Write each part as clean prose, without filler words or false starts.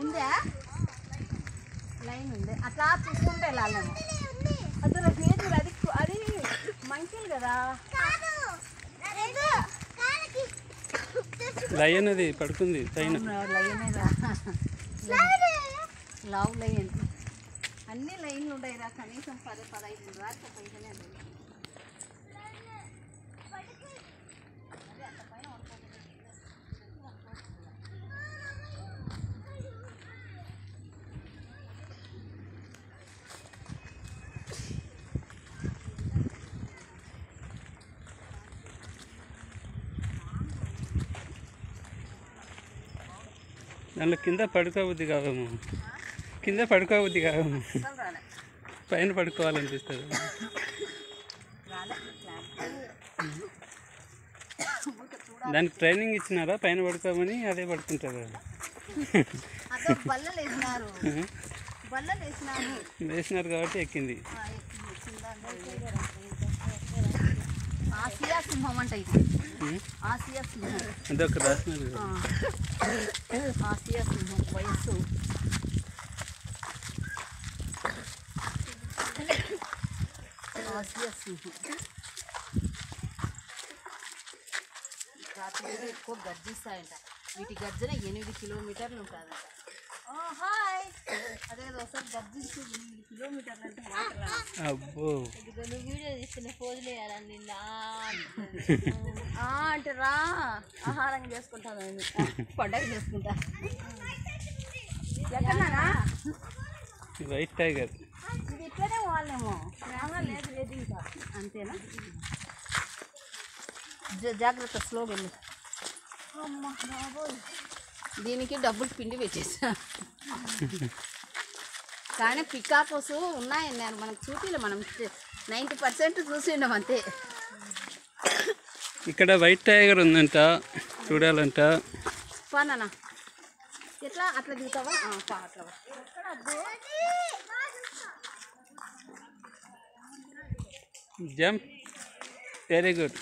ఉందా లైన్ ఉంది అట్లా చూసుకుంటే వెళ్ళాలేమో అసలు లేదు అది అది మంచిది కదా లయన్ అది పడుకుంది పైన లవ్ లైన్ అన్ని లైన్లు ఉంటాయి రా కనీసం 10-15 రాత్రి పైసనే దాంట్లో కింద పడుకోబుద్ది కావేమో కింద పడుకోబుద్ది కావేమో పైన పడుకోవాలనిపిస్తుంది దానికి ట్రైనింగ్ ఇచ్చినారా పైన పడుకోమని అదే పడుకుంటుంది వేసినారు కాబట్టి ఎక్కింది ఆసియా సింహం అంటే ఆసియా సింహం అదొక రాసినారు ఆసియా సింహం వయస్సు ఆసియా సింహం రాత్రి ఎక్కువ గర్జిస్తాయంట వీటి గర్జన 8 కిలోమీటర్లు ఉంటుందంట హాయ్ అదే కదా ఒకసారి గర్జించి 8 కిలోమీటర్లు అంటే అబ్బో వీడియో తీసుకునే ఫోజులు వేయాలని నిన్న అంటే రా ఆహారం చేసుకుంటాను పండగ చేసుకుంటా ఎక్కడన్నా వైట్ టైగర్ ఇది ఇట్లనే పోవాలేమో లేదు లేదు ఇంకా అంతేనా జాగ్రత్త స్లోగా వెళ్ళి అమ్మ బాబోయ్ దీనికి డబ్బులు పిండి వేసేసా కానీ పికాకోస్ ఉన్నాయన్నారు మనకు చూపిలే మనం 90% చూసిండం అంతే ఇక్కడ వైట్ టైగర్ ఉందంట చూడాలంట పానా ఎట్లా అట్లా దిగుతావా అట్లా జంప్ వెరీ గుడ్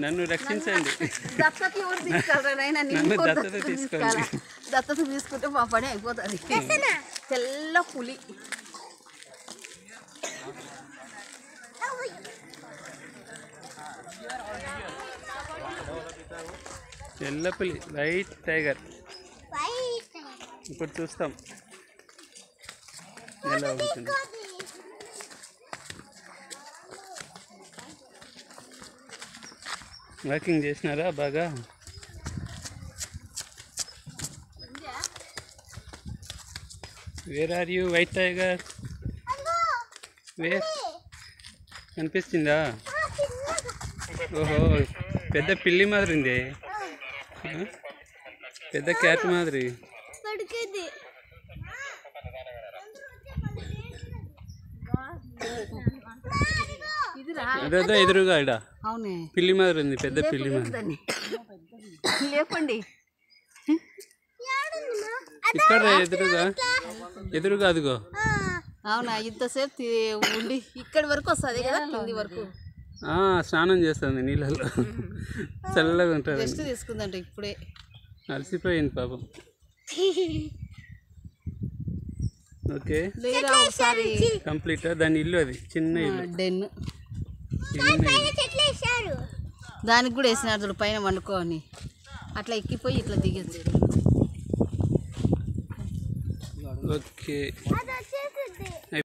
నన్ను రక్షించండి నన్ను దత్తత తీసుకోండి దత్తత తీసుకుంటే మా పని అయిపోతుంది తెల్ల పులి తెల్ల పులి వైట్ టైగర్ ఇప్పుడు చూస్తాం ఎలా ఉంటుంది వాకింగ్ చేసినారా బాగా where are you white tiger where కనిపిస్తుందా ఓహో పెద్ద పిల్లి మాదిరి ఉంది పెద్ద క్యాట్ మాదిరి అదే ఎదురుగా ఇడ పిల్లి మాదిరి ఉంది పెద్ద పిల్లి మాదిరి లేపండి ఇక్కడ ఎదురుగా అదిగో అవునా ఇంతసేపు ఉండి ఇక్కడి వరకు వస్తుంది కదా కింది వరకు స్నానం చేస్తుంది నీళ్ళల్లో చల్లగా ఉంటుంది రెస్ట్ తీసుకుందంట ఇప్పుడే అలసిపోయింది పాపం ఓకే కంప్లీట్ దాని ఇల్లు అది చిన్న ఇల్లు డెన్ దానికి కూడా వేసినారు చూడు పైన వండుకోని అట్లా ఎక్కిపోయి ఇట్లా దిగచ్చు ఓకే